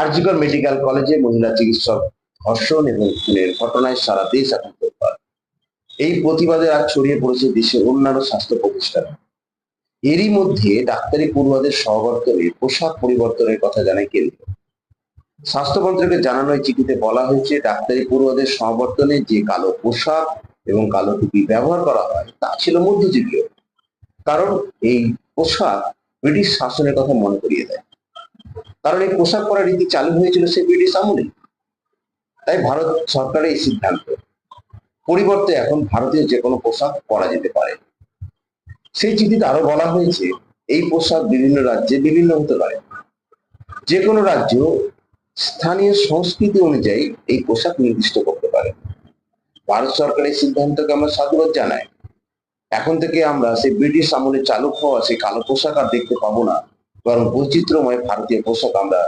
RG Kar medical কলেজে মহিলা চিকিৎসক ধর্ষণ এবং খুনের ঘটনায় সারা দেশ এখন তোলপাড়। এই প্রতিবাদের আজ ছড়িয়ে পড়েছে দেশের অন্যান্য স্বাস্থ্য প্রতিষ্ঠানে। এরই মধ্যে ডাক্তারি পড়ুয়াদের সহবর্তনে পোশাক পরিবর্তনের কথা জানায় কেন্দ্র। স্বাস্থ্য মন্ত্রকের জানানো এই চিঠিতে বলা হয়েছে, ডাক্তারি পড়ুয়াদের সমাবর্তনে যে কালো পোশাক এবং কালো টুপি ব্যবহার করা হয় তা ছিল মধ্যযুগীয়। কারণ এই পোশাক ব্রিটিশ শাসনের কথা মনে করিয়ে দেয়। কারণ এই পোশাক পরার রীতি চালু হয়েছিল সেই ব্রিটিশ আমলে। তাই ভারত সরকারের এই সিদ্ধান্ত। পরিবর্তে এখন ভারতীয় যে কোনো পোশাক পরা যেতে পারে। সেই চিঠিতে আরো বলা হয়েছে, এই পোশাক বিভিন্ন রাজ্যে বিভিন্ন হতে পারে। যে কোনো রাজ্য স্থানীয় সংস্কৃতি অনুযায়ী এই পোশাক নির্দিষ্ট করতে পারে। ভারত সরকারের সিদ্ধান্তকে আমরা সাধুবাদ জানাই। এখন থেকে আমরা সেই ব্রিটিশ আমলে চালু হওয়া সেই কালো পোশাক আর দেখতে পাবো না, বরং বৈচিত্র্যময় ভারতীয় পোশাক আমরা